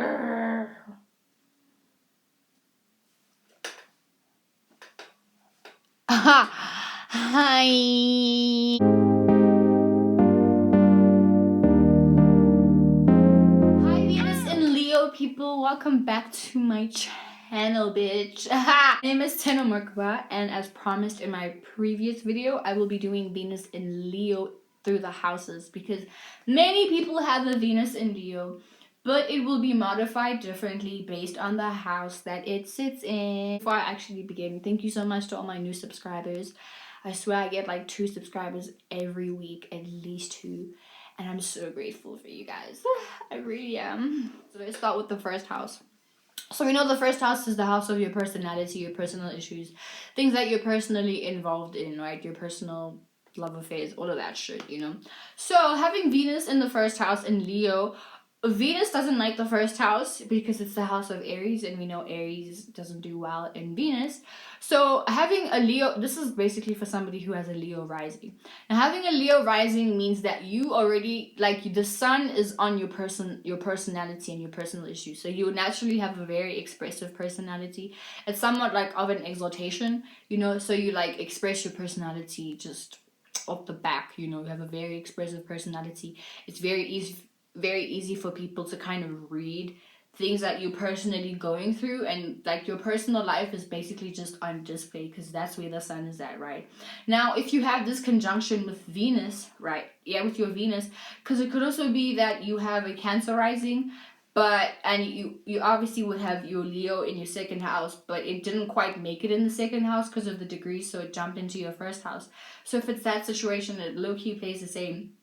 Hi. Hi, Venus and Leo people. Welcome back to my channel, bitch. My name is Teno Merkaba, and as promised in my previous video, I will be doing Venus in Leo through the houses because many people have a Venus in Leo, but it will be modified differently based on the house that it sits in. Before I actually begin, thank you so much to all my new subscribers. I swear I get like 2 subscribers every week, at least 2. And I'm so grateful for you guys. I really am. So let's start with the first house. So we know the first house is the house of your personality, your personal issues, things that you're personally involved in, right? Your personal love affairs, all of that shit, you know? So having Venus in the first house in Leo, Venus doesn't like the first house because it's the house of Aries, and we know Aries doesn't do well in Venus. So having a Leo, this is basically for somebody who has a Leo rising. Now having a Leo rising means that you already, like, the sun is on your personality and your personal issues. So you naturally have a very expressive personality. It's somewhat like of an exaltation, you know, so you like express your personality just off the back, you know, you have a very expressive personality. It's very easy for people to kind of read things that you're personally going through, and like your personal life is basically just on display because that's where the sun is at, right? Now if you have this conjunction with Venus, right, with your Venus, because it could also be that you have a Cancer rising, and you obviously would have your Leo in your second house, but it didn't quite make it in the second house because of the degrees, so it jumped into your first house. So if it's that situation, it low-key plays the same,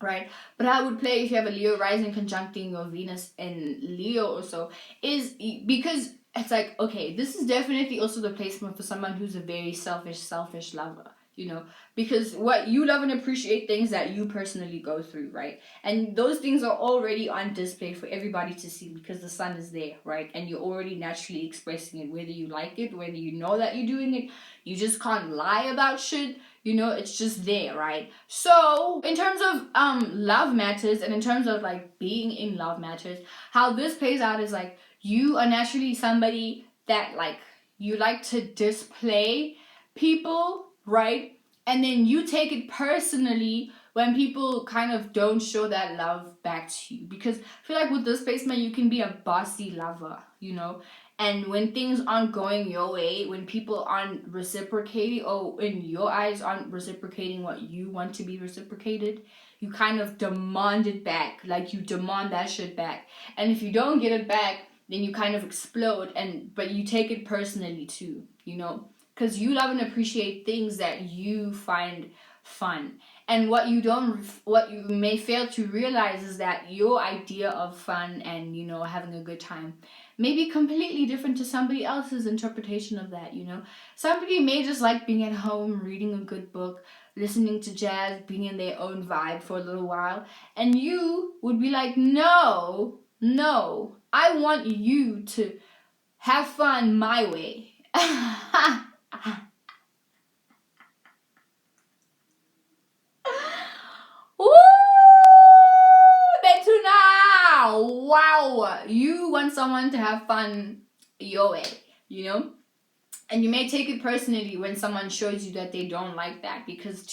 right? But how it would play if you have a Leo rising conjuncting your Venus in Leo also is because it's like, okay, this is definitely also the placement for someone who's a very selfish lover, you know, because what you love and appreciate things that you personally go through, right? And those things are already on display for everybody to see because the sun is there, right? And you're already naturally expressing it, whether you like it, whether you know that you're doing it. You just can't lie about shit, you know, it's just there, right? So in terms of love matters, and in terms of like being in love matters, how this plays out is like you are naturally somebody that like you like to display people, right? And then you take it personally when people kind of don't show that love back to you, because I feel like with this placement you can be a bossy lover, you know. And when things aren't going your way, when people aren't reciprocating, or in your eyes aren't reciprocating what you want to be reciprocated, you kind of demand it back. Like you demand that shit back. And if you don't get it back, then you kind of explode, but you take it personally too, you know? Because you love and appreciate things that you find fun. And what you may fail to realize is that your idea of fun and, you know, having a good time may be completely different to somebody else's interpretation of that, you know. Somebody may just like being at home, reading a good book, listening to jazz, being in their own vibe for a little while, and you would be like, no, I want you to have fun my way. Woo! Betuna! Wow! You want someone to have fun your way, you know? And you may take it personally when someone shows you that they don't like that, because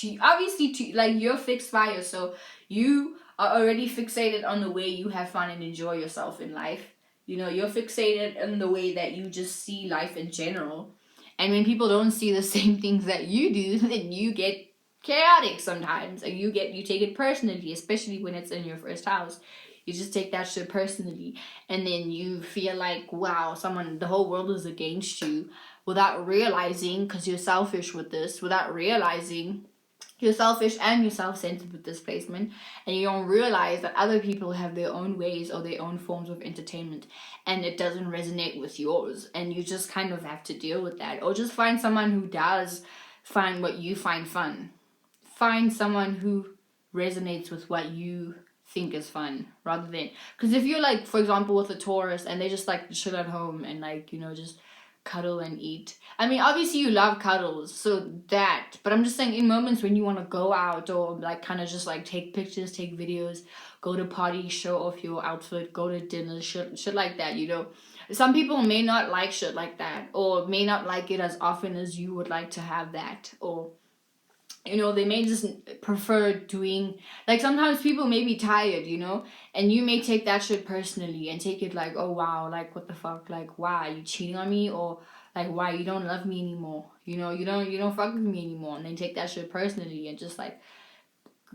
like you're fixed fire, so you are already fixated on the way you have fun and enjoy yourself in life. You know, you're fixated on the way that you just see life in general. And when people don't see the same things that you do, then you get chaotic sometimes, and you take it personally, especially when it's in your first house. You just take that shit personally, and then you feel like, wow, the whole world is against you, without realizing, because you're selfish with this, without realizing you're selfish and you're self-centered with this placement, and you don't realize that other people have their own ways or their own forms of entertainment, and it doesn't resonate with yours, and you just kind of have to deal with that, or just find someone who does find what you find fun. Find someone who resonates with what you think is fun, rather than, because if you're like, for example, with a Taurus and they just like chill at home and like, you know, just cuddle and eat. I mean, obviously you love cuddles, so that, but I'm just saying in moments when you want to go out or like kind of just like take pictures, take videos, go to parties, show off your outfit, go to dinner, shit like that, you know. Some people may not like shit like that, or may not like it as often as you would like to have that, or you know, they may just prefer doing, like sometimes people may be tired, you know, and you may take that shit personally and take it like, oh wow, like what the fuck, like why are you cheating on me, or like why you don't love me anymore, you know, you don't fuck with me anymore, and then take that shit personally and just like,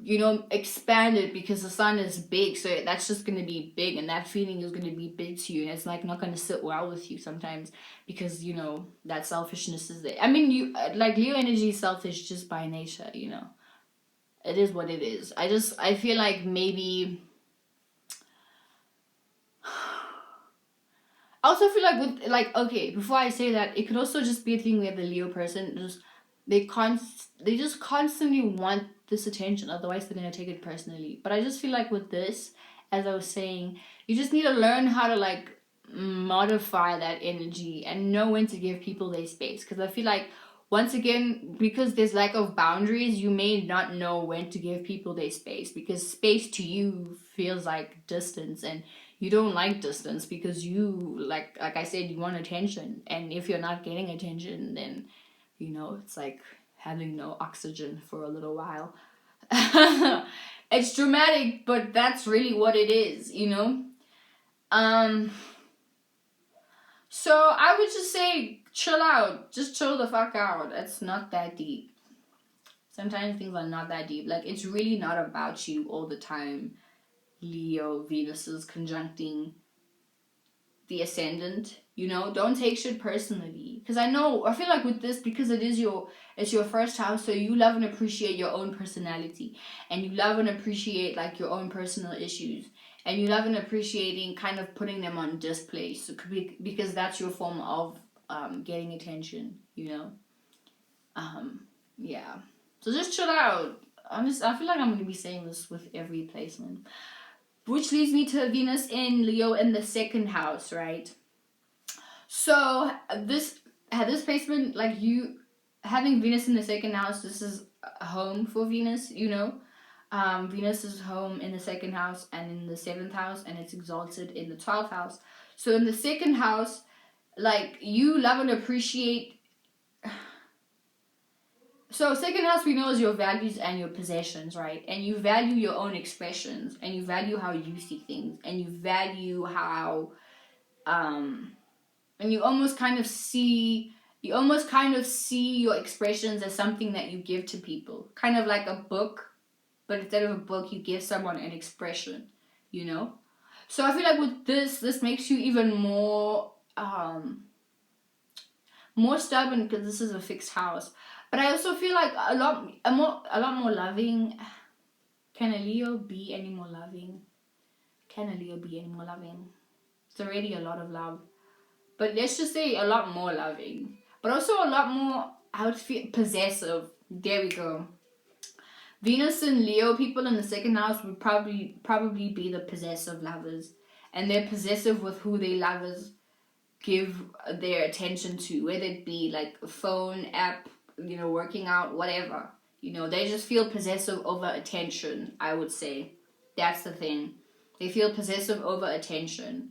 you know, expand it because the sun is big, so that's just going to be big, and that feeling is going to be big to you, and it's like not going to sit well with you sometimes because, you know, that selfishness is there. I mean, you like Leo energy is selfish just by nature, you know, it is what it is. I feel like maybe I also feel like with like, okay, before I say that, it could also just be a thing where the Leo person just they just constantly want this attention, otherwise they're gonna take it personally. But I just feel like with this, as I was saying, you just need to learn how to like modify that energy and know when to give people their space. Because I feel like once again, because there's lack of boundaries, you may not know when to give people their space, because space to you feels like distance, and you don't like distance because you like I said, you want attention, and if you're not getting attention, then you know it's like having no oxygen for a little while. It's dramatic, but that's really what it is, you know. So I would just say chill out, just chill the fuck out. It's not that deep. Sometimes things are not that deep. Like, it's really not about you all the time. Leo, Venus is conjuncting the ascendant, you know. Don't take shit personally, because I feel like with this, because it's your first house, so you love and appreciate your own personality, and you love and appreciate like your own personal issues, and you love and appreciating kind of putting them on display, so because that's your form of getting attention, you know. Yeah, so just chill out. I feel like I'm going to be saying this with every placement. Which leads me to Venus in Leo in the second house, right? So this placement, like you having Venus in the second house, this is a home for Venus, you know. Venus is home in the second house and in the seventh house, and it's exalted in the 12th house. So in the second house, like you love and appreciate. So second house, we know, is your values and your possessions, right? And you value your own expressions, and you value how you see things, and you value how, and you almost kind of see your expressions as something that you give to people, kind of like a book, but instead of a book, you give someone an expression, you know. So I feel like with this makes you even more stubborn, because this is a fixed house. But I also feel like a lot more loving. Can a Leo be any more loving? Can a Leo be any more loving? It's already a lot of love. But let's just say a lot more loving. But also a lot more, I would feel, possessive. There we go. Venus and Leo people in the second house would probably be the possessive lovers. And they're possessive with who they lovers give their attention to, whether it be like a phone app, you know, working out, whatever. You know, they just feel possessive over attention, I would say. That's the thing. They feel possessive over attention.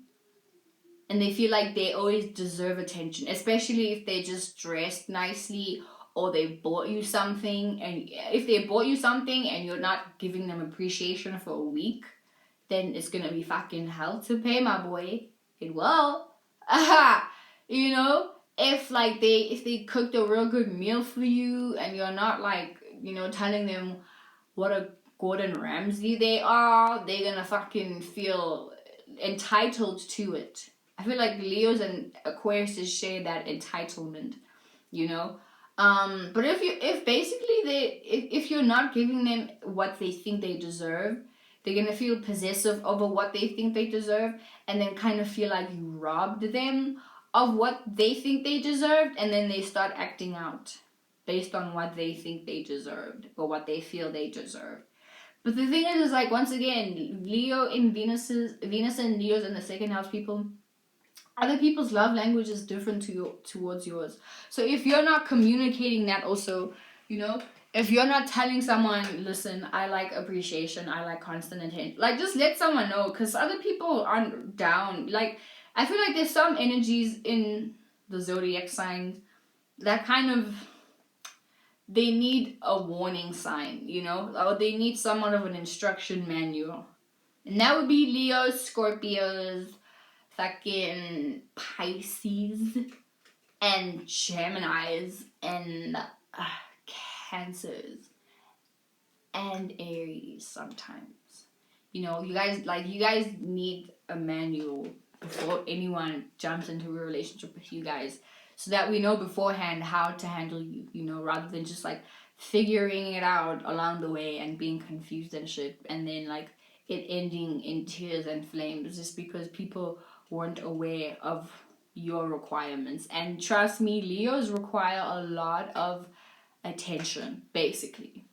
And they feel like they always deserve attention, especially if they just dressed nicely, or they bought you something. And if they bought you something and you're not giving them appreciation for a week, then it's gonna be fucking hell to pay, my boy. It will. You know, if they cooked a real good meal for you, and you're not like, you know, telling them what a Gordon Ramsay they are, they're gonna fucking feel entitled to it. I feel like Leos and Aquarius share that entitlement, you know. But if you're not giving them what they think they deserve, they're gonna feel possessive over what they think they deserve, and then kind of feel like you robbed them of what they think they deserved, and then they start acting out based on what they think they deserved, or what they feel they deserve. But the thing is like, once again, Venus and Leo's in the second house people, other people's love language is different towards yours. So if you're not communicating that also, you know, if you're not telling someone, listen, I like appreciation, I like constant attention, like just let someone know, because other people aren't down. Like I feel like there's some energies in the zodiac signs that kind of, they need a warning sign, you know, or they need somewhat of an instruction manual. And that would be Leos, Scorpios, fucking Pisces, and Geminis, and Cancers, and Aries sometimes. You know, you guys need a manual before anyone jumps into a relationship with you guys, so that we know beforehand how to handle you, you know, rather than just like figuring it out along the way and being confused and shit, and then like it ending in tears and flames just because people weren't aware of your requirements. And trust me, Leos require a lot of attention, basically.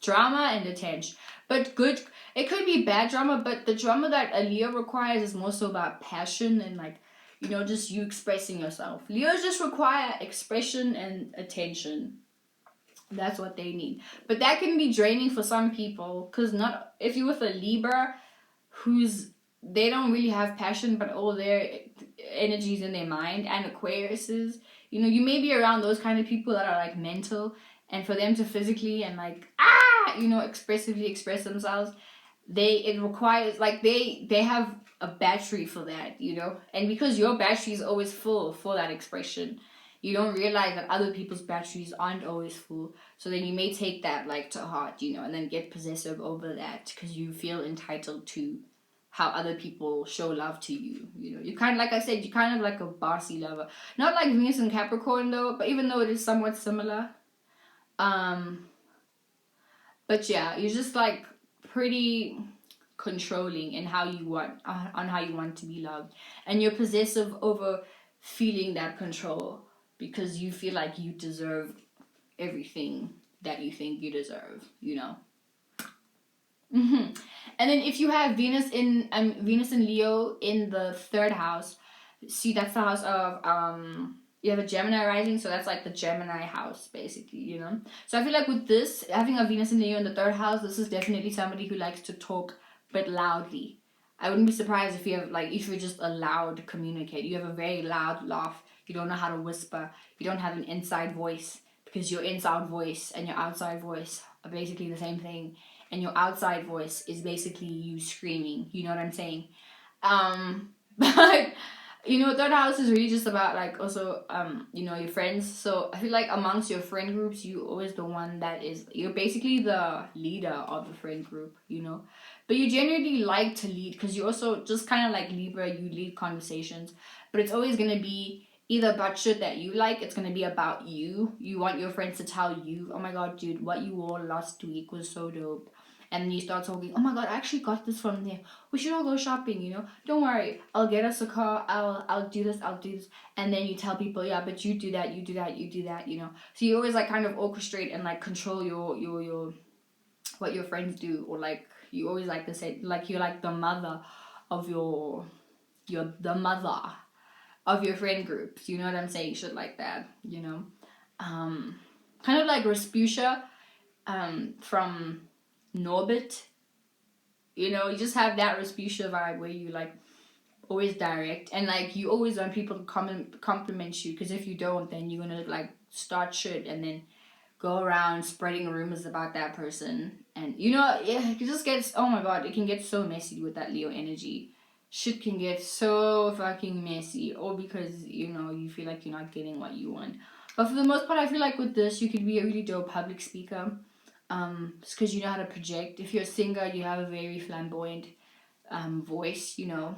Drama and attention. But good, it could be bad drama, but the drama that a Leo requires is more so about passion and like, you know, just you expressing yourself. Leos just require expression and attention. That's what they need. But that can be draining for some people, because not if you're with a Libra who's, they don't really have passion, but all their energies in their mind, and Aquariuses, you know, you may be around those kind of people that are like mental, and for them to physically and like you know, expressively express themselves, it requires like they have a battery for that, you know. And because your battery is always full for that expression, you don't realize that other people's batteries aren't always full. So then you may take that like to heart, you know, and then get possessive over that because you feel entitled to how other people show love to you. You know, you kind of, like I said, you're kind of like a bossy lover. Not like Venus and Capricorn though, but even though it is somewhat similar. But yeah, you're just like pretty controlling in how you want, on how you want to be loved, and you're possessive over feeling that control because you feel like you deserve everything that you think you deserve, you know. And then if you have Venus in Leo in the 3rd house, see, that's the house of you have a Gemini rising, so that's like the Gemini house, basically, you know. So I feel like with this, having a Venus in Leo in the 3rd house, this is definitely somebody who likes to talk, but loudly. I wouldn't be surprised if you have, like, if you're just a loud communicator. You have a very loud laugh. You don't know how to whisper. You don't have an inside voice, because your inside voice and your outside voice are basically the same thing. And your outside voice is basically you screaming. You know what I'm saying? But you know, 3rd house is really just about like also you know, your friends. So I feel like amongst your friend groups, you always the one that is, you're basically the leader of the friend group, you know. But you generally like to lead because you also just kind of like Libra, you lead conversations, but it's always gonna be either about shit that you like, it's gonna be about you. You want your friends to tell you, oh my god, dude, what you wore last week was so dope. And then you start talking, oh my god, I actually got this from there. We should all go shopping, you know. Don't worry, I'll get us a car. I'll do this. And then you tell people, yeah, but you do that, you do that, you do that, you know. So you always like kind of orchestrate and like control your what your friends do, or like you always like to say, like you're like the mother of you're the mother of your friend groups. You know what I'm saying? Shit like that, you know. Kind of like Rasputia from Norbit, you know. You just have that Rasputia vibe where you like always direct, and like you always want people to compliment you, because if you don't, then you're gonna like start shit and then go around spreading rumors about that person. And you know, it just gets, oh my god, it can get so messy with that Leo energy. Shit can get so fucking messy, all because, you know, you feel like you're not getting what you want. But for the most part, I feel like with this, you could be a really dope public speaker. It's because you know how to project. If you're a singer, you have a very flamboyant voice, you know.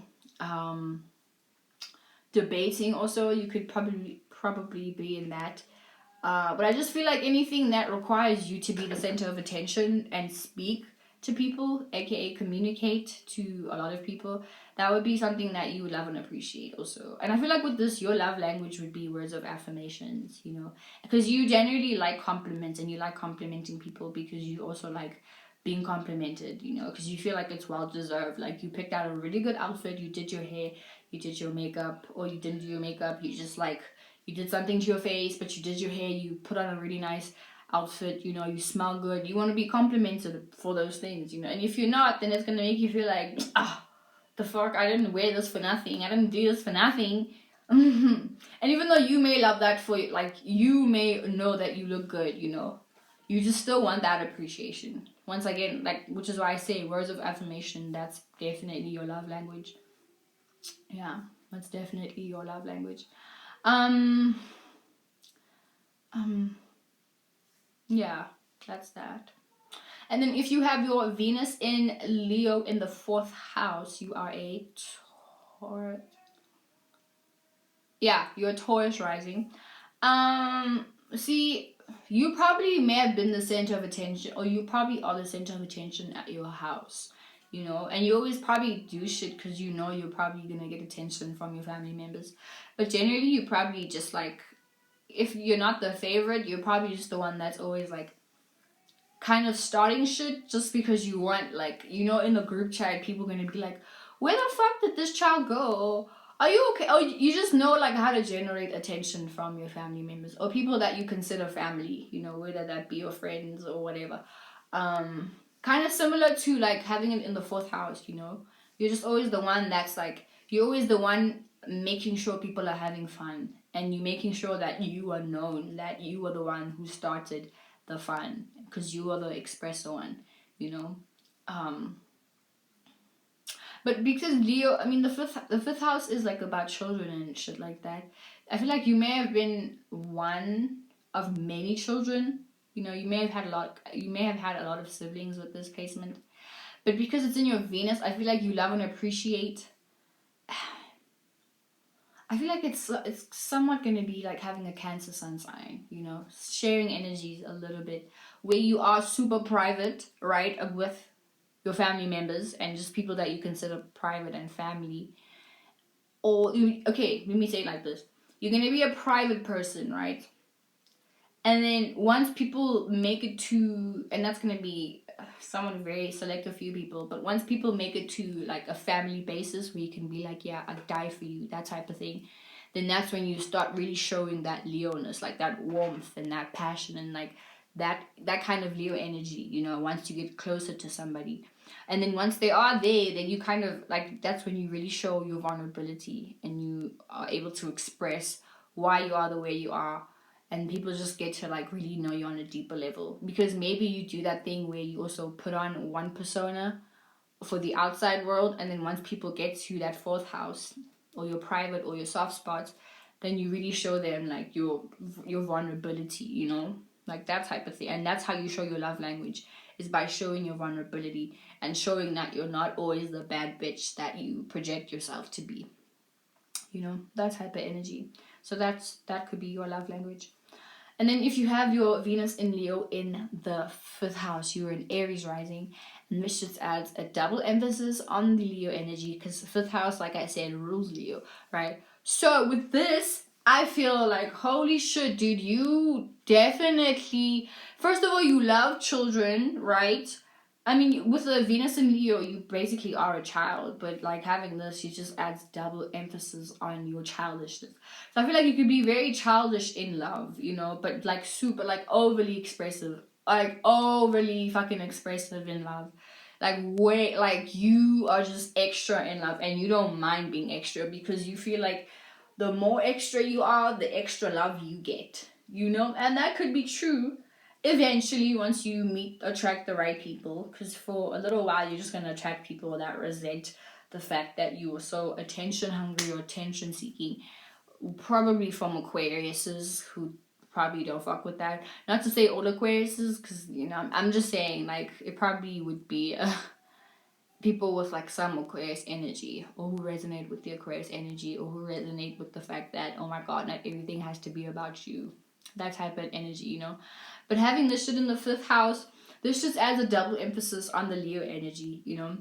Debating also, you could probably be in that. But I just feel like anything that requires you to be the center of attention and speak to people, aka communicate to a lot of people, that would be something that you would love and appreciate also. And I feel like with this, your love language would be words of affirmations, you know, because you generally like compliments and you like complimenting people, because you also like being complimented, you know, because you feel like it's well deserved. Like you picked out a really good outfit, you did your hair, you did your makeup, or you didn't do your makeup, you just like, you did something to your face, but you did your hair, you put on a really nice outfit, you know, you smell good, you want to be complimented for those things, you know. And if you're not, then it's going to make you feel like, the fuck, I didn't wear this for nothing, I didn't do this for nothing. And even though you may love that for, like, you may know that you look good, you know, you just still want that appreciation. Once again, like, which is why I say words of affirmation, that's definitely your love language. Yeah, that's definitely your love language. Yeah, that's that. And then if you have your Venus in Leo in the 4th house, you are a Taurus. Yeah, you're a Taurus rising. See, you probably may have been the center of attention, or you probably are the center of attention at your house, you know, and you always probably do shit because you know you're probably gonna get attention from your family members. But generally, you probably just like, if you're not the favorite, you're probably just the one that's always like kind of starting shit just because you want, like, you know, in the group chat, people gonna be like, where the fuck did this child go? Are you okay? Oh, you just know like how to generate attention from your family members or people that you consider family, you know, whether that be your friends or whatever. Kind of similar to like having it in the 4th house, you know. You're just always the one that's like, you're always the one making sure people are having fun, and you making sure that you are known, that you are the one who started the fun, because you are the expressor one, you know. But because Leo, I mean, the fifth house is like about children and shit like that. I feel like you may have been one of many children. You know, you may have had a lot. You may have had a lot of siblings with this placement. But because it's in your Venus, I feel like you love and appreciate. I feel like it's somewhat going to be like having a Cancer sun sign, you know, sharing energies a little bit, where you are super private, right, with your family members and just people that you consider private and family. Or, okay, let me say it like this. You're going to be a private person, right? And then once people make it to, and that's going to be someone very selective few people, but once people make it to like a family basis where you can be like, yeah, I'd die for you, that type of thing, then that's when you start really showing that Leo-ness, like that warmth and that passion and like that kind of Leo energy, you know, once you get closer to somebody. And then once they are there, then you kind of like, that's when you really show your vulnerability and you are able to express why you are the way you are. And people just get to like really know you on a deeper level, because maybe you do that thing where you also put on one persona for the outside world, and then once people get to that 4th house or your private or your soft spots, then you really show them like your vulnerability, you know, like that type of thing. And that's how you show your love language, is by showing your vulnerability and showing that you're not always the bad bitch that you project yourself to be, you know, that type of energy. So that could be your love language. And then if you have your Venus in Leo in the 5th house, you're in Aries rising, and this just adds a double emphasis on the Leo energy, because the 5th house, like I said, rules Leo, right? So with this, I feel like, holy shit, dude, you definitely, first of all, you love children, right? I mean, with the Venus in Leo, you basically are a child, but like having this, it just adds double emphasis on your childishness. So I feel like you could be very childish in love, you know, but like super, like overly expressive, like overly fucking expressive in love. Like way, like you are just extra in love, and you don't mind being extra because you feel like the more extra you are, the extra love you get, you know, and that could be true. Eventually, once you attract the right people, because for a little while you're just going to attract people that resent the fact that you were so attention hungry or attention seeking, probably from Aquariuses who probably don't fuck with that. Not to say all Aquariuses, because, you know, I'm just saying, like, it probably would be people with like some Aquarius energy, or who resonate with the Aquarius energy, or who resonate with the fact that, oh my god, not everything has to be about you, that type of energy, you know. But having this shit in the 5th house, this just adds a double emphasis on the Leo energy, you know.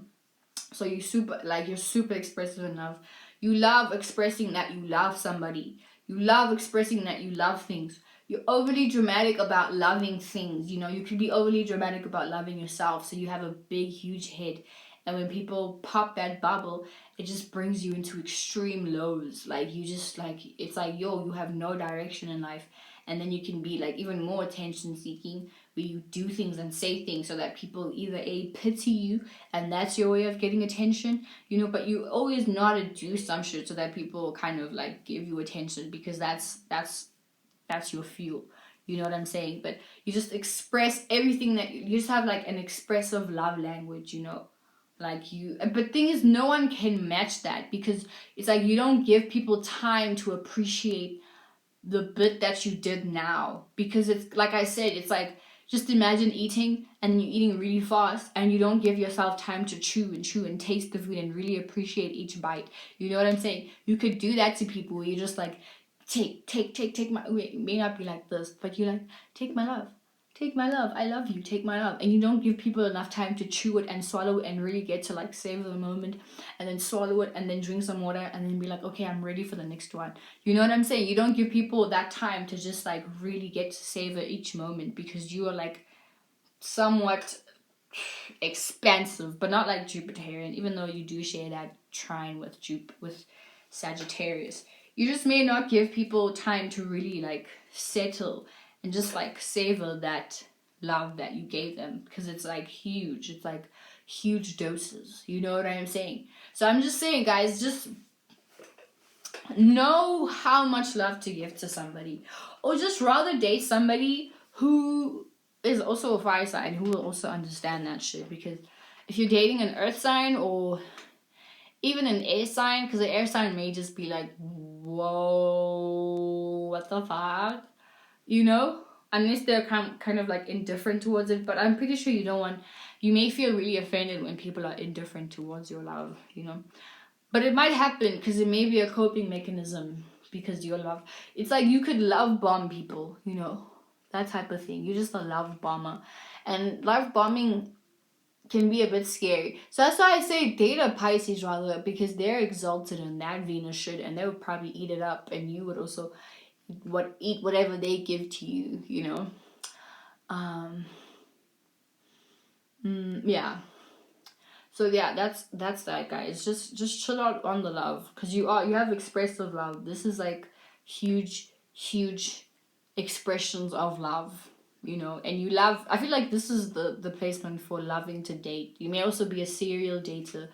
So you're super expressive enough. You love expressing that you love somebody. You love expressing that you love things. You're overly dramatic about loving things. You know, you could be overly dramatic about loving yourself. So you have a big, huge head. And when people pop that bubble, it just brings you into extreme lows. Like, you just, like, it's like, yo, you have no direction in life. And then you can be, like, even more attention seeking, where you do things and say things so that people either A, pity you, and that's your way of getting attention, you know, but you always know how to do some shit so that people kind of, like, give you attention, because that's your fuel. You know what I'm saying? But you just express everything that you just have, like, an expressive love language, you know. Like, you, but thing is, no one can match that, because it's like you don't give people time to appreciate the bit that you did now. Because it's like I said, it's like, just imagine eating and you're eating really fast and you don't give yourself time to chew and taste the food and really appreciate each bite. You know what I'm saying? You could do that to people where you're just like, take my, wait, it may not be like this, but you're like, take my love, I love you, take my love. And you don't give people enough time to chew it and swallow it and really get to, like, savor the moment, and then swallow it and then drink some water and then be like, okay, I'm ready for the next one. You know what I'm saying? You don't give people that time to just, like, really get to savor each moment, because you are, like, somewhat expansive, but not like Jupiterian, even though you do share that trine with Sagittarius. You just may not give people time to really, like, settle and just, like, savor that love that you gave them, because it's, like, huge. It's like huge doses. You know what I'm saying? So I'm just saying, guys, just know how much love to give to somebody, or just rather date somebody who is also a fire sign, who will also understand that shit. Because if you're dating an earth sign or even an air sign, because the air sign may just be like, whoa, what the fuck, you know, unless they're kind of like indifferent towards it. But I'm pretty sure you may feel really offended when people are indifferent towards your love, you know. But it might happen because it may be a coping mechanism, because your love, it's like you could love bomb people, you know, that type of thing. You're just a love bomber, and love bombing can be a bit scary. So that's why I say date a Pisces rather, because they're exalted in that Venus shit, and they would probably eat it up, and you would also eat whatever they give to you, you know. Yeah. So yeah, that's that, guys. Just chill out on the love, because you have expressive love. This is like huge expressions of love, you know. And you love, I feel like this is the placement for loving to date. You may also be a serial dater,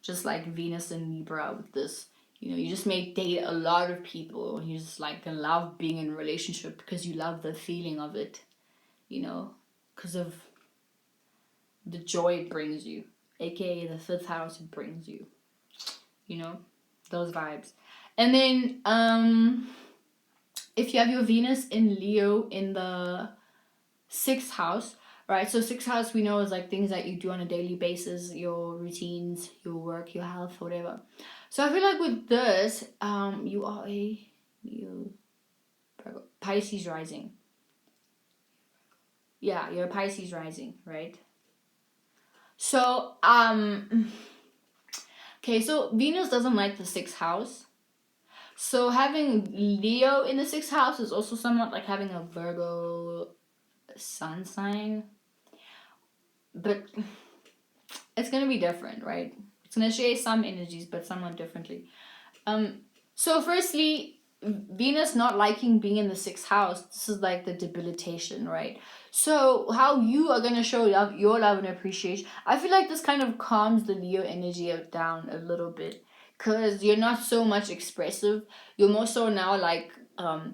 just like Venus and Libra with this. You know, you just may date a lot of people. You just like love being in a relationship because you love the feeling of it, you know, because of the joy it brings you, aka the fifth house it brings you, you know, those vibes. And then if you have your Venus in Leo in the 6th house, right? So 6th house, we know, is like things that you do on a daily basis, your routines, your work, your health, whatever. So I feel like with this, you are a Pisces rising. Yeah, you're a Pisces rising, right? So, okay, so Venus doesn't like the 6th house. So having Leo in the 6th house is also somewhat like having a Virgo sun sign. But it's going to be different, right? It's going to share some energies, but somewhat differently. So firstly, Venus not liking being in the 6th house, this is like the debilitation, right? So how you are going to show your love and appreciation, I feel like this kind of calms the Leo energy down a little bit, because you're not so much expressive. You're more so now like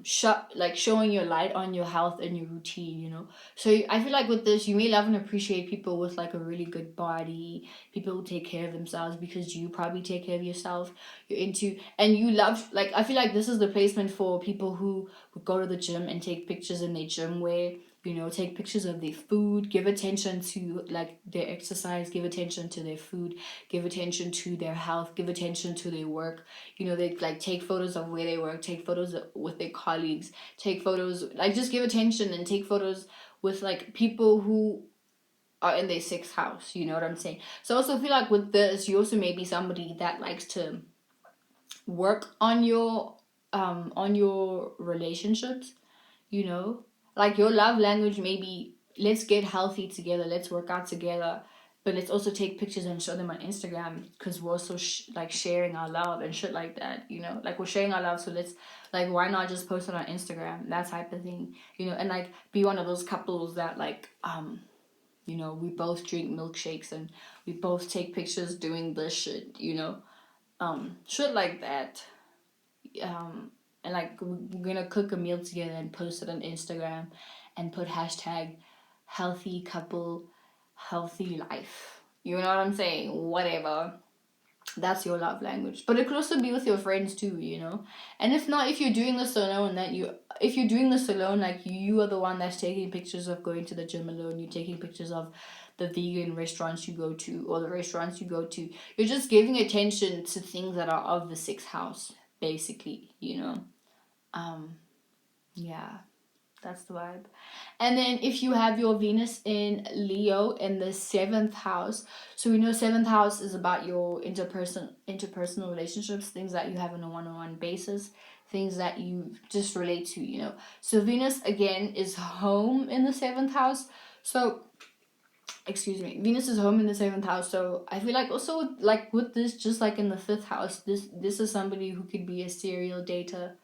showing your light on your health and your routine, you know. So I feel like with this, you may love and appreciate people with like a really good body, people who take care of themselves, because you probably take care of yourself. You're into, and you love, like, I feel like this is the placement for people who would go to the gym and take pictures in their gym wear, you know, take pictures of their food, give attention to like their exercise, give attention to their food, give attention to their health, give attention to their work. You know, they like take photos of where they work, take photos with their colleagues, take photos, like just give attention and take photos with like people who are in their 6th house. You know what I'm saying? So I also feel like with this, you also may be somebody that likes to work on your on your relationships, you know, like your love language maybe let's get healthy together, let's work out together, but let's also take pictures and show them on Instagram because we're also like sharing our love and shit like that, you know, like we're sharing our love, so let's like why not just post it on Instagram, that type of thing, you know, and like be one of those couples that like you know, we both drink milkshakes and we both take pictures doing this shit, you know, shit like that. And like we're gonna cook a meal together and post it on Instagram and put hashtag healthy couple, healthy life. You know what I'm saying? Whatever. That's your love language. But it could also be with your friends too, you know? And if not, if you're doing this alone, if you're doing this alone, like you are the one that's taking pictures of going to the gym alone, you're taking pictures of the vegan restaurants you go to or the restaurants you go to. You're just giving attention to things that are of the sixth house, basically, you know? Yeah, that's the vibe. And then if you have your Venus in Leo in the seventh house, so we know seventh house is about your interpersonal relationships, things that you have on a one-on-one basis, things that you just relate to, you know. So Venus again is home in the seventh house. So excuse me, Venus is home in the seventh house. So I feel like also like with this, just like in the fifth house, this is somebody who could be a serial dater,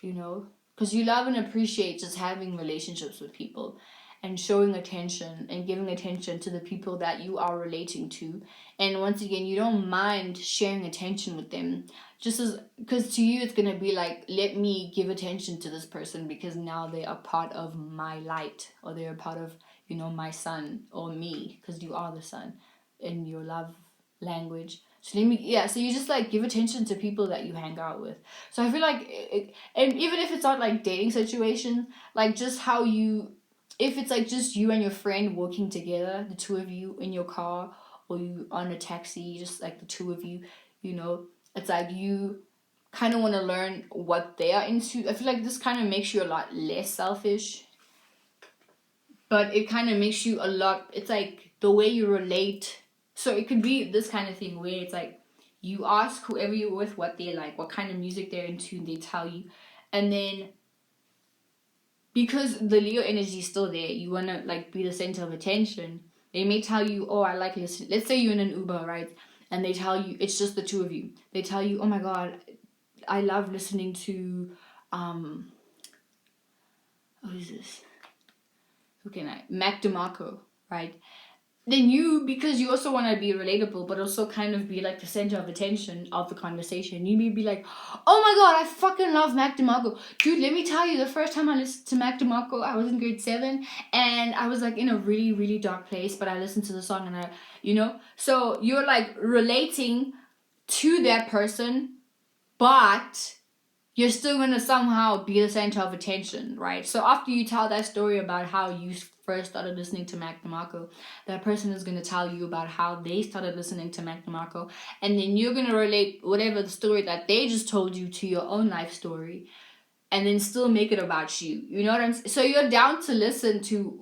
you know, because you love and appreciate just having relationships with people and showing attention and giving attention to the people that you are relating to. And once again, you don't mind sharing attention with them, just as because to you it's gonna be like, let me give attention to this person because now they are part of my light, or they're a part of, you know, my sun or me, because you are the sun in your love language. So so you just like give attention to people that you hang out with. So I feel like and even if it's not like dating situation, like just how you, if it's like just you and your friend working together, the two of you in your car or you on a taxi, just like the two of you, you know, it's like you kind of want to learn what they are into. I feel like this kind of makes you a lot less selfish, but it kind of makes you a lot, it's like the way you relate. So it could be this kind of thing where it's like you ask whoever you're with what they like, what kind of music they're into, they tell you, and then because the Leo energy is still there, you want to like be the center of attention. They may tell you, oh, I like listening, let's say you're in an Uber, right, and they tell you it's just the two of you, they tell you, oh my god, I love listening to who is this, who can I, Mac DeMarco, right? Then you, because you also want to be relatable but also kind of be like the center of attention of the conversation, you may be like, oh my god, I fucking love Mac DeMarco. Dude, let me tell you, the first time I listened to Mac DeMarco, I was in grade 7 and I was like in a really, really dark place, but I listened to the song and I, you know, so you're like relating to that person, but you're still gonna somehow be the center of attention, right? So after you tell that story about how you first started listening to Mac DeMarco, that person is gonna tell you about how they started listening to Mac DeMarco, and then you're gonna relate whatever the story that they just told you to your own life story, and then still make it about you. You know what I'm saying? So you're down to listen to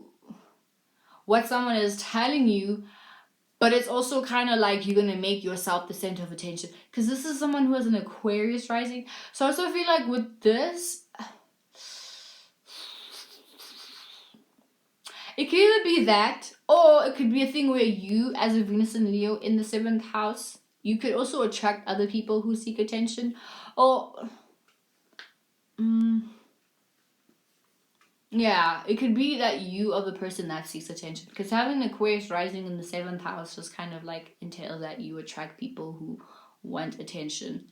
what someone is telling you, but it's also kind of like you're gonna make yourself the center of attention, because this is someone who has an Aquarius rising. So I also feel like with this, it could either be that, or it could be a thing where you, as a Venus and Leo in the 7th house, you could also attract other people who seek attention, or yeah, it could be that you are the person that seeks attention, because having Aquarius rising in the 7th house just kind of like entails that you attract people who want attention.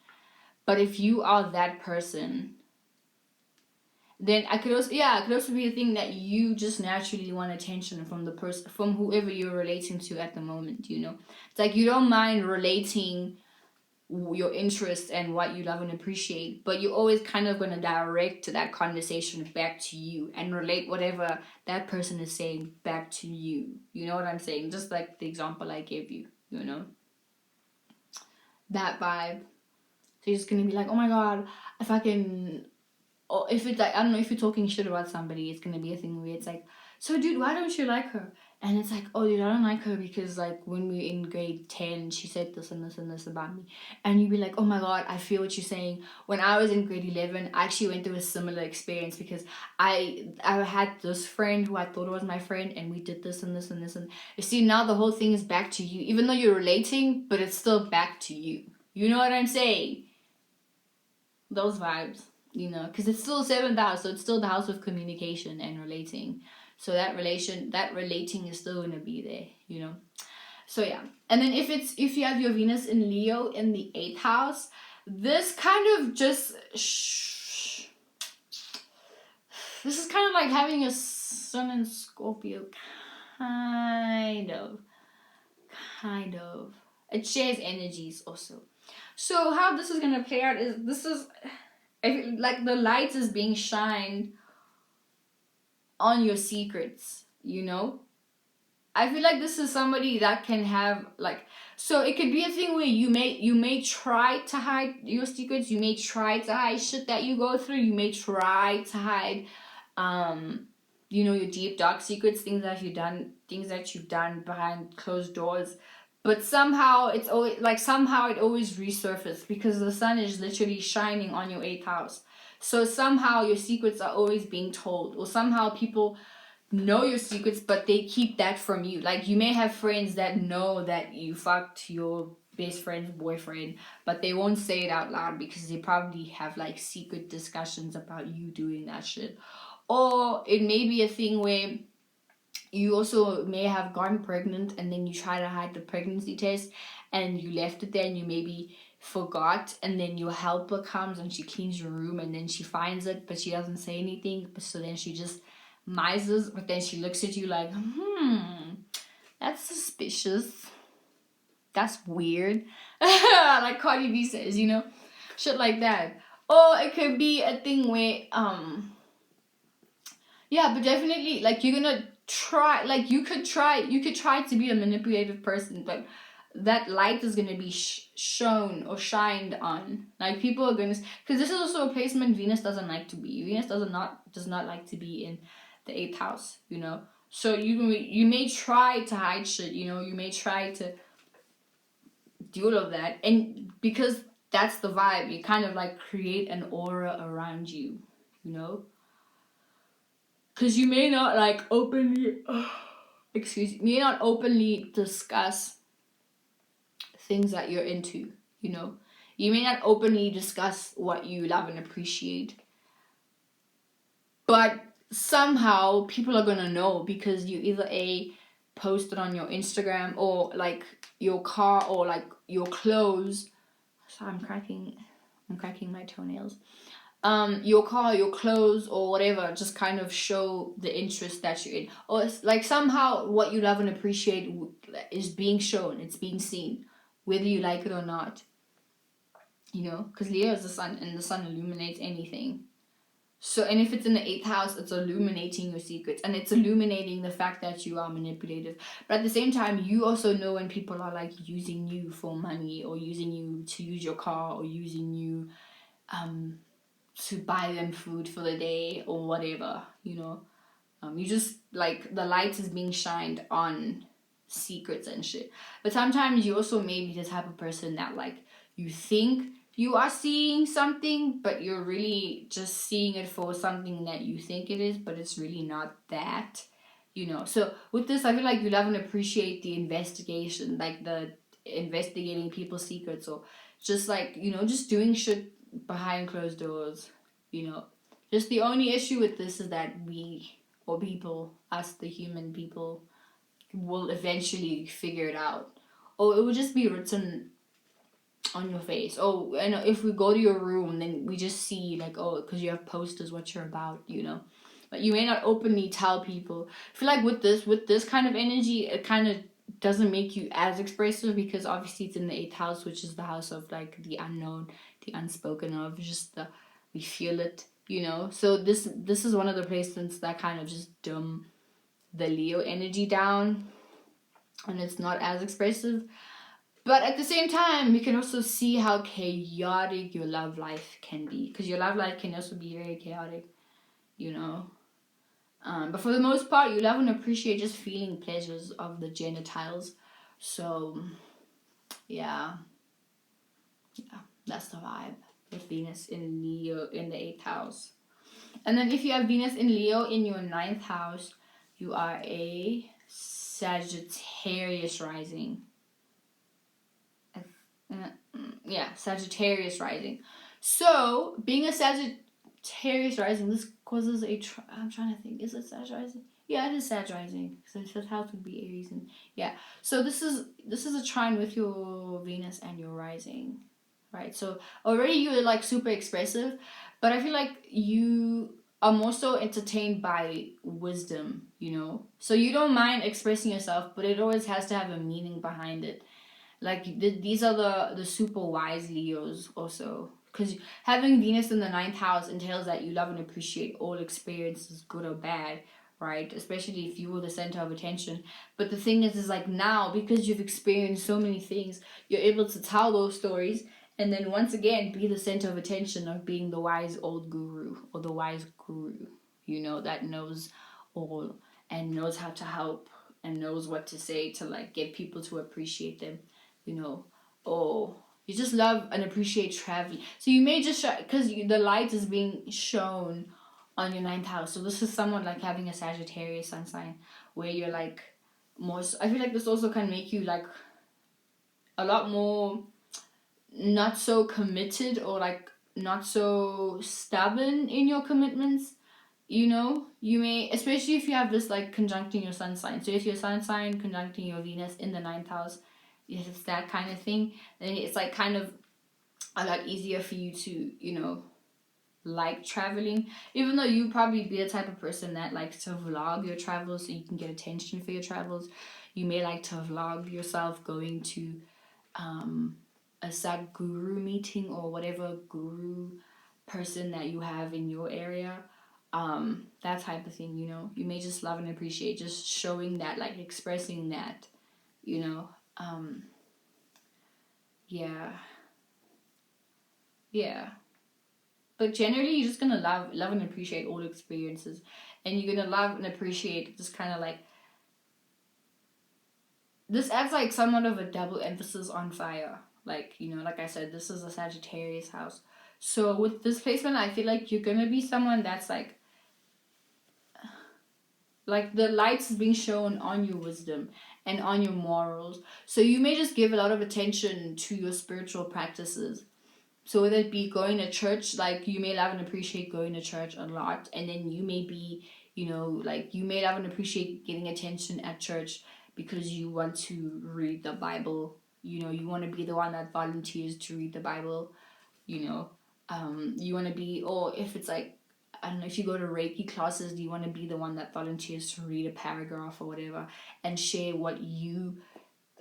But if you are that person, then it could also be a thing that you just naturally want attention from the person, from whoever you're relating to at the moment, you know. It's like you don't mind relating your interests and what you love and appreciate, but you're always kind of going to direct that conversation back to you and relate whatever that person is saying back to you. You know what I'm saying? Just like the example I gave you, you know? That vibe. So you're just going to be like, oh my god, if I can... Or if it's like, I don't know, if you're talking shit about somebody, it's going to be a thing where it's like, so dude, why don't you like her? And it's like, oh, dude, I don't like her because, like, when we were in grade 10, she said this and this and this about me. And you'd be like, oh my God, I feel what you're saying. When I was in grade 11, I actually went through a similar experience because I had this friend who I thought was my friend, and we did this and this and this. And you see, now the whole thing is back to you. Even though you're relating, but it's still back to you. You know what I'm saying? Those vibes, you know, because it's still 7th house, so it's still the house of communication and relating. So that relating is still gonna be there, you know. So yeah, and then if you have your Venus in Leo in the 8th house, this kind of just this is kind of like having a Sun in Scorpio, kind of. It shares energies also. So how this is gonna play out is like the light is being shined on your secrets, you know. I feel like this is somebody that can have like, so it could be a thing where you may try to hide your secrets, you may try to hide shit that you go through, you may try to hide you know, your deep dark secrets, things that you've done behind closed doors. But somehow it always resurfaces because the sun is literally shining on your 8th house. So somehow your secrets are always being told, or somehow people know your secrets, but they keep that from you. Like, you may have friends that know that you fucked your best friend's boyfriend, but they won't say it out loud because they probably have like secret discussions about you doing that shit. Or it may be a thing where you also may have gotten pregnant and then you try to hide the pregnancy test and you left it there and you maybe forgot, and then your helper comes and she cleans your room and then she finds it but she doesn't say anything, so then she just misers, but then she looks at you like, that's suspicious, that's weird. Like Cardi B says, you know, shit like that. Or it could be a thing where yeah, but definitely, like, you're gonna try, like, you could try to be a manipulative person, but that light is gonna be shown or shined on. Like, people are gonna, because this is also a placement Venus doesn't like to be. Venus does not like to be in the 8th house, you know. So you may try to hide shit, you know. You may try to do all of that, and because that's the vibe, you kind of like create an aura around you, you know. Because you may not like openly, may not openly discuss things that you're into, you know. You may not openly discuss what you love and appreciate. But somehow people are gonna know because you either post it on your Instagram, or like your car, or like your clothes. So I'm cracking my toenails. Your car, your clothes, or whatever, just kind of show the interest that you're in. Or it's like somehow what you love and appreciate is being shown, it's being seen, whether you like it or not. You know, because Leo is the sun, and the sun illuminates anything. So, and if it's in the 8th house, it's illuminating your secrets, and it's illuminating the fact that you are manipulative. But at the same time, you also know when people are like using you for money, or using you to use your car, or using you to buy them food for the day or whatever, you know. You just, like, the light is being shined on secrets and shit. But sometimes you also may be the type of person that, like, you think you are seeing something, but you're really just seeing it for something that you think it is, but it's really not that, you know. So with this, I feel like you love and appreciate the investigation, like the investigating people's secrets, or just, like, you know, just doing shit behind closed doors, you know. Just the only issue with this is that we, or people, us the human people, will eventually figure it out, or it will just be written on your face. Oh, and if we go to your room, then we just see, like, oh, because you have posters, what you're about, you know. But you may not openly tell people. I feel like with this kind of energy, it kind of doesn't make you as expressive, because obviously it's in the 8th house, which is the house of, like, the unknown, the unspoken of, just we feel it, you know. So this is one of the placements that kind of just dumb the Leo energy down, and it's not as expressive. But at the same time, we can also see how chaotic your love life can be, because your love life can also be very chaotic, you know. But for the most part, you love and appreciate just feeling pleasures of the genitals. So, yeah, that's the vibe with Venus in Leo in the 8th house. And then if you have Venus in Leo in your 9th house, you are a Sagittarius rising. Yeah, Sagittarius rising. So, being a Sagittarius rising, this causes I'm trying to think, is it Sag rising? Yeah, it is Sag rising. So the 5th house would be Aries, and yeah. So this is a trine with your Venus and your rising, right? So already you're like super expressive, but I feel like you are more so entertained by wisdom, you know. So you don't mind expressing yourself, but it always has to have a meaning behind it. Like these are the super wise Leos also, because having Venus in the 9th house entails that you love and appreciate all experiences, good or bad, right? Especially if you were the center of attention. But the thing is like now, because you've experienced so many things, you're able to tell those stories and then once again be the center of attention of being the wise old guru or the wise guru, you know, that knows all and knows how to help and knows what to say to like get people to appreciate them, you know. Or you just love and appreciate traveling. So you may just because the light is being shown on your 9th house. So this is somewhat like having a Sagittarius sun sign where you're like more. I feel like this also can make you like a lot more not so committed or like not so stubborn in your commitments. You know, you may, especially if you have this like conjuncting your sun sign. So if your sun sign conjuncting your Venus in the 9th house, if it's that kind of thing, then it's like kind of a lot easier for you to, you know, like traveling. Even though you probably be the type of person that likes to vlog your travels so you can get attention for your travels. You may like to vlog yourself going to a Sadhguru meeting or whatever guru person that you have in your area. That type of thing, you know. You may just love and appreciate just showing that, like expressing that, you know. Yeah. Yeah. But generally you're just gonna love and appreciate all experiences. And you're gonna love and appreciate just kinda like this adds like somewhat of a double emphasis on fire. Like, you know, like I said, this is a Sagittarius house. So with this placement, I feel like you're gonna be someone that's like the lights is being shown on your wisdom and on your morals. So you may just give a lot of attention to your spiritual practices. So whether it be going to church, like you may love and appreciate going to church a lot, and then you may be, you know, like you may love and appreciate getting attention at church because you want to read the Bible. You know, you want to be the one that volunteers to read the Bible. You know, you want to be, or if it's like, I don't know, if you go to Reiki classes, do you want to be the one that volunteers to read a paragraph or whatever and share what you,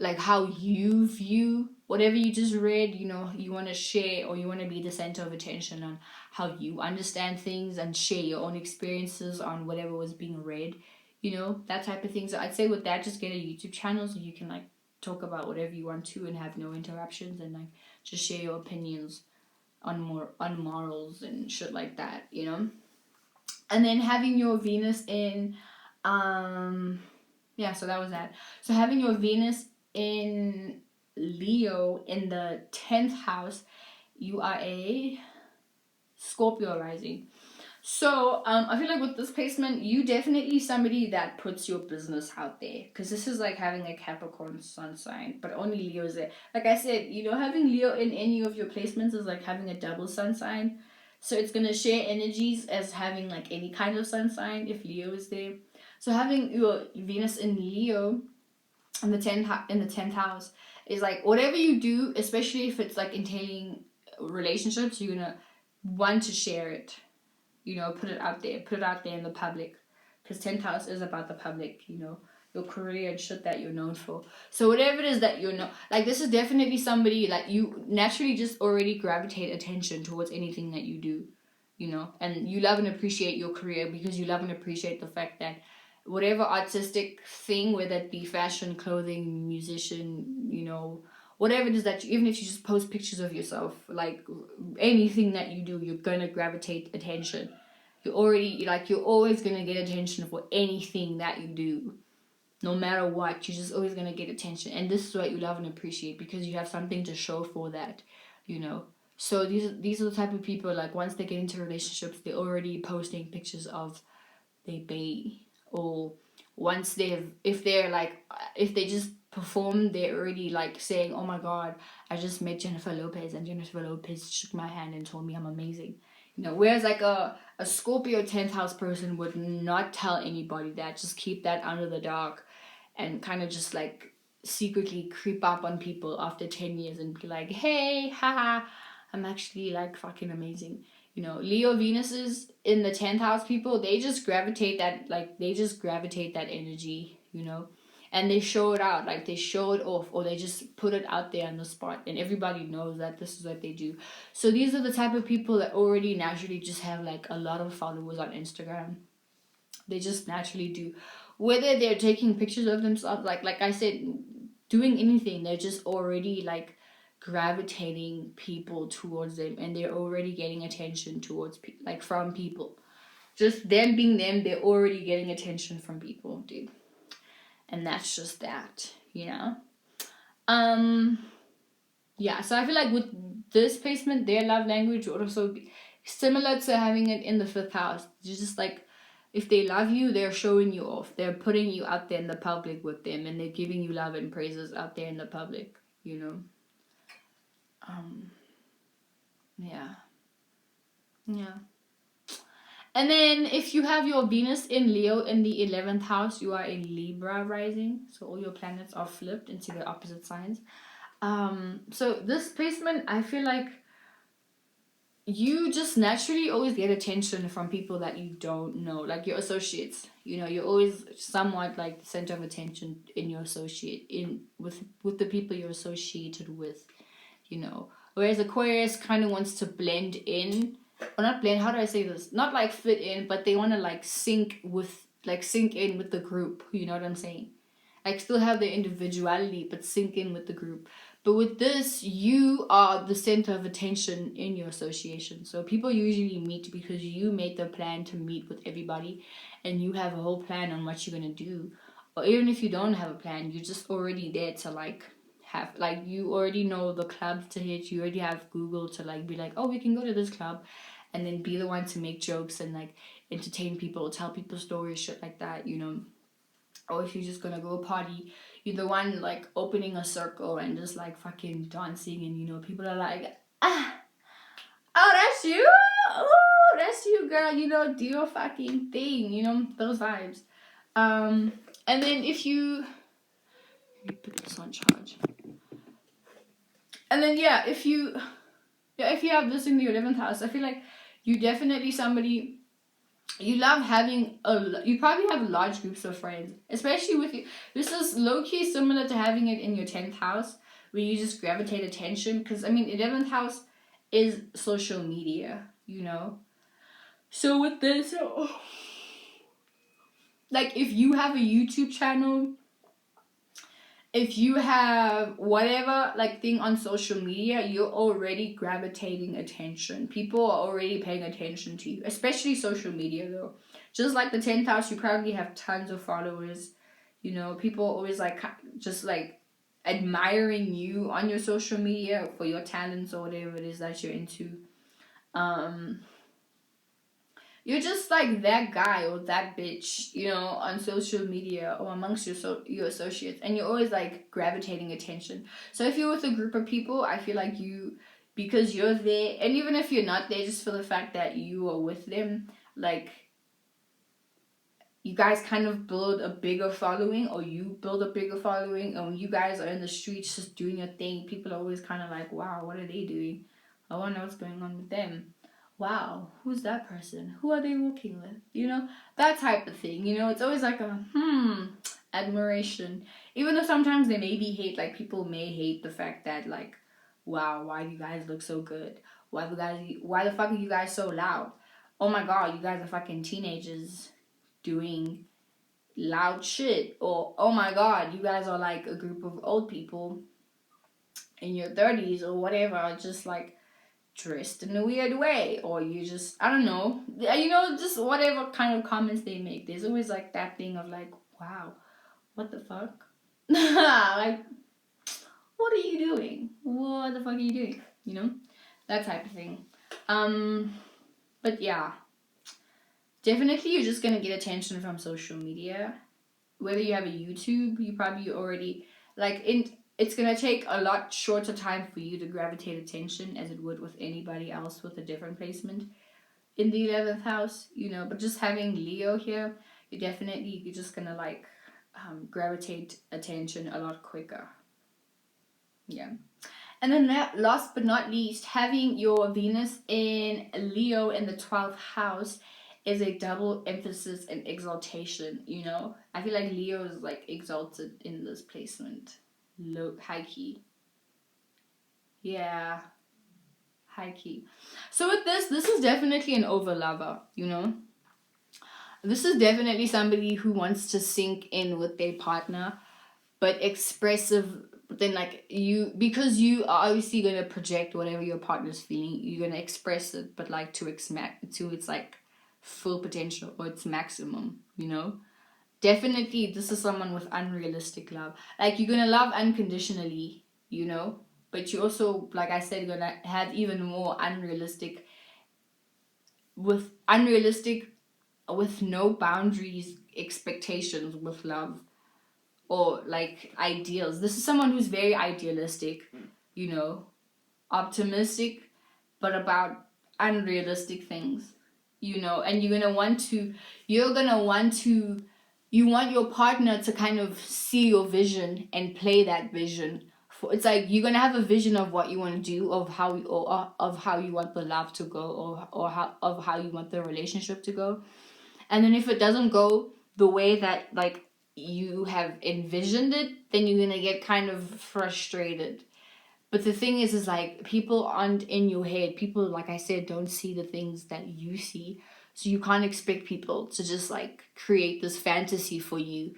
like how you view whatever you just read, you know, you want to share, or you want to be the center of attention on how you understand things and share your own experiences on whatever was being read, you know, that type of thing. So I'd say with that, just get a YouTube channel so you can like talk about whatever you want to and have no interruptions and like just share your opinions on morals and shit like that, you know. And then having your Venus in yeah, so that was that. So having your Venus in Leo in the 10th house, you are a Scorpio rising. So I feel like with this placement, you definitely somebody that puts your business out there, because this is like having a Capricorn sun sign, but only Leo's there. Like I said, you know, having Leo in any of your placements is like having a double sun sign. So it's gonna share energies as having like any kind of sun sign if Leo is there. So having your Venus in Leo in the 10th house is like whatever you do, especially if it's like entailing relationships, you're gonna want to share it. You know, put it out there in the public, because 10th house is about the public, you know, your career and shit that you're known for. So whatever it is that you know, like this is definitely somebody like you naturally just already gravitate attention towards anything that you do, you know, and you love and appreciate your career because you love and appreciate the fact that whatever artistic thing, whether it be fashion, clothing, musician, you know, whatever it is that you, even if you just post pictures of yourself, like anything that you do, you're gonna gravitate attention, you're already, like, you're always gonna get attention for anything that you do. No matter what, you're just always gonna get attention. And this is what you love and appreciate, because you have something to show for that, you know. So these are the type of people, like, once they get into relationships, they're already posting pictures of their bae. Or once if they just perform, they're already like saying, oh my god, I just met Jennifer Lopez and Jennifer Lopez shook my hand and told me I'm amazing. You know, whereas like a Scorpio 10th house person would not tell anybody that, just keep that under the dark, and kind of just like secretly creep up on people after 10 years and be like, hey, haha, I'm actually like fucking amazing. You know, Leo Venuses in the 10th house people, they just gravitate that, like, they just gravitate that energy, you know, and they show it out, like, they show it off, or they just put it out there on the spot, and everybody knows that this is what they do. So these are the type of people that already naturally just have, like, a lot of followers on Instagram. They just naturally do. Whether they're taking pictures of themselves, like I said, doing anything, they're just already, like, gravitating people towards them, and they're already getting attention towards like from people. Just them being them, they're already getting attention from people, dude. And that's just that, you know. Yeah, so I feel like with this placement, their love language would also be similar to having it in the 5th house. You just like, if they love you, they're showing you off, they're putting you out there in the public with them, and they're giving you love and praises out there in the public, you know. Yeah. And then if you have your Venus in Leo in the 11th house, you are a Libra rising. So all your planets are flipped into the opposite signs. So this placement, I feel like you just naturally always get attention from people that you don't know, like your associates. You know, you're always somewhat like the center of attention in your with the people you're associated with, you know. Whereas Aquarius kind of wants to blend in, or not blend, how do I say this? Not like fit in, but they want to like sink in with the group, you know what I'm saying? Like still have their individuality, but sink in with the group. But with this, you are the center of attention in your association. So people usually meet because you made the plan to meet with everybody, and you have a whole plan on what you're going to do. Or even if you don't have a plan, you're just already there to like have, like, you already know the club to hit. You already have Google to like be like, oh, we can go to this club, and then be the one to make jokes and like entertain people, tell people stories, shit like that, you know. Or if you're just gonna go party, you're the one like opening a circle and just like fucking dancing, and you know, people are like, oh, that's you, oh, that's you, girl, you know, do your fucking thing, you know, those vibes. And then if you, let me put this on charge. And then if you have this in the 11th house, I feel like you definitely somebody, you love having you probably have large groups of friends, especially with you. This is low-key similar to having it in your 10th house, where you just gravitate attention, because I mean 11th house is social media, you know. So with this, like, if you have a YouTube channel, if you have whatever like thing on social media, you're already gravitating attention. People are already paying attention to you, especially social media though. Just like the 10th house, you probably have tons of followers. You know, people always like just like admiring you on your social media for your talents or whatever it is that you're into. You're just like that guy or that bitch, you know, on social media or amongst your associates, and you're always like gravitating attention. So if you're with a group of people, I feel like because you're there, and even if you're not there, just for the fact that you are with them, like, you guys kind of build a bigger following, or you build a bigger following, and when you guys are in the streets just doing your thing, people are always kind of like, wow, what are they doing? I wonder what's going on with them. Wow, who's that person? Who are they walking with? You know, that type of thing. You know, it's always like a admiration. Even though sometimes they maybe hate, like, people may hate the fact that, like, wow, why do you guys look so good? Why the fuck are you guys so loud? Oh my god, you guys are fucking teenagers doing loud shit. Or, oh my god, you guys are like a group of old people in your 30s or whatever, just like dressed in a weird way, or you just, I don't know, just whatever kind of comments they make. There's always like that thing of like, wow, what the fuck? Like, what are you doing? What the fuck are you doing? That type of thing. But yeah, definitely you're just gonna get attention from social media. Whether you have a YouTube, you probably already, it's gonna take a lot shorter time for you to gravitate attention as it would with anybody else with a different placement in the 11th house, but just having Leo here, you're just gonna gravitate attention a lot quicker. Yeah. And then last but not least, having your Venus in Leo in the 12th house is a double emphasis and exaltation, I feel like Leo is like exalted in this placement. High key. Yeah. High key. So with this is definitely an overlover, This is definitely somebody who wants to sink in with their partner, but expressive. But then because you are obviously going to project whatever your partner's feeling, you're going to express it, but to its full potential or its maximum, Definitely this is someone with unrealistic love. You're going to love unconditionally, but you also, like I said, going to have even more unrealistic with no boundaries expectations with love. Or ideals. This is someone who's very idealistic, optimistic, but about unrealistic things, and you want your partner to kind of see your vision and play that vision. It's you're gonna have a vision of what you want to do, of how you want the love to go, or how you want the relationship to go, and then if it doesn't go the way that you have envisioned it, then you're gonna get kind of frustrated. But the thing is people aren't in your head. People, like I said, don't see the things that you see. So you can't expect people to just create this fantasy for you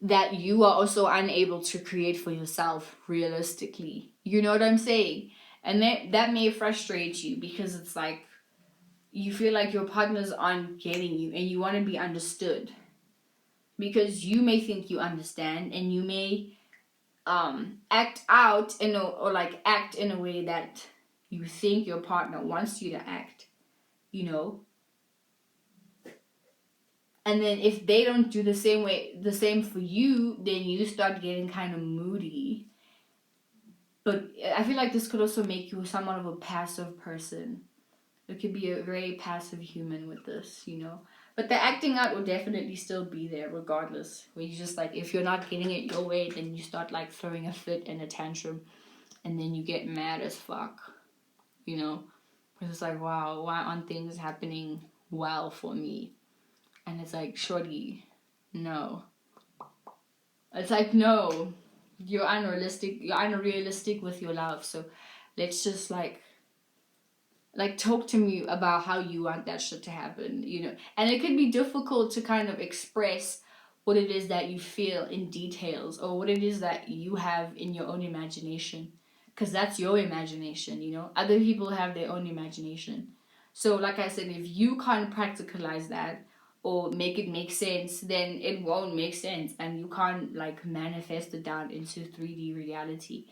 that you are also unable to create for yourself realistically. You know what I'm saying? And that may frustrate you because it's you feel like your partners aren't getting you and you want to be understood. Because you may think you understand and you may act in a way that you think your partner wants you to act, and then if they don't do the same for you, then you start getting kind of moody. But I feel like this could also make you somewhat of a passive person. It could be a very passive human with this, But the acting out will definitely still be there regardless. Where you just if you're not getting it your way, then you start throwing a fit and a tantrum. And then you get mad as fuck. Because it's wow, why aren't things happening well for me? And it's shorty, no. It's no. You're unrealistic with your love. So let's just talk to me about how you want that shit to happen, And it could be difficult to kind of express what it is that you feel in details or what it is that you have in your own imagination. Because that's your imagination, Other people have their own imagination. So like I said, if you can't practicalize that or make it make sense, then it won't make sense. And you can't manifest it down into 3D reality.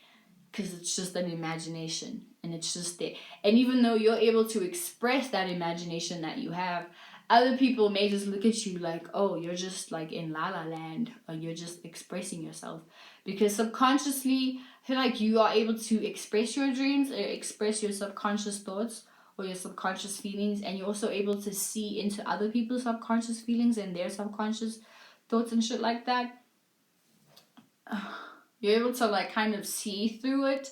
Because it's just an imagination and it's just there. And even though you're able to express that imagination that you have, other people may just look at you oh, you're just in La La Land, or you're just expressing yourself. Because subconsciously, I feel you are able to express your dreams or express your subconscious thoughts or your subconscious feelings, and you're also able to see into other people's subconscious feelings and their subconscious thoughts and shit like that. You're able to kind of see through it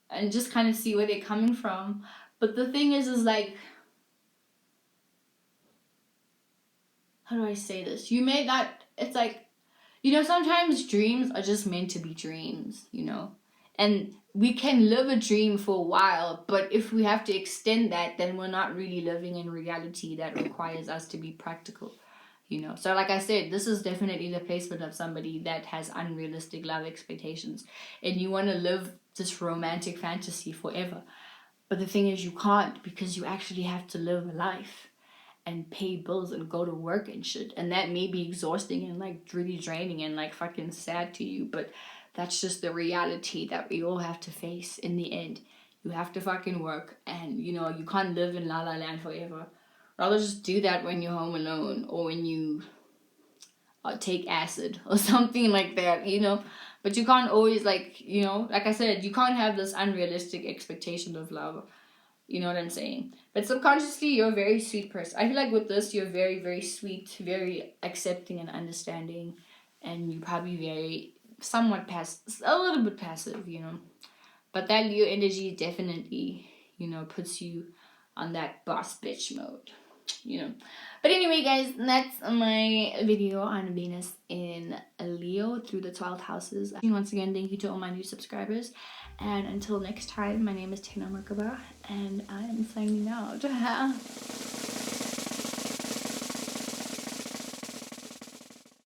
and just kind of see where they're coming from. But the thing is how do I say this? You may not, it's sometimes dreams are just meant to be dreams, And we can live a dream for a while, but if we have to extend that, then we're not really living in reality that requires us to be practical. So like I said, this is definitely the placement of somebody that has unrealistic love expectations and you want to live this romantic fantasy forever, But the thing is, you can't, because you actually have to live a life and pay bills and go to work and shit. And that may be exhausting and like really draining and like fucking sad to you, but that's just the reality that we all have to face in the end. You have to fucking work, and you know, you can't live in la la land forever. Rather just do that when you're home alone, or when you take acid or something like that, you know. But you can't always, like, you know, like I said, you can't have this unrealistic expectation of love. You know what I'm saying? But subconsciously, you're a very sweet person. I feel like with this, you're very, very sweet, very accepting and understanding, and you're probably very, somewhat passive, a little bit passive, you know. But that Leo energy definitely, you know, puts you on that boss bitch mode, you know. But anyway, guys, that's my video on Venus in Leo through the 12 houses. Once again, thank you to all my new subscribers. And until next time, my name is Tina Merkaba, and I am signing out.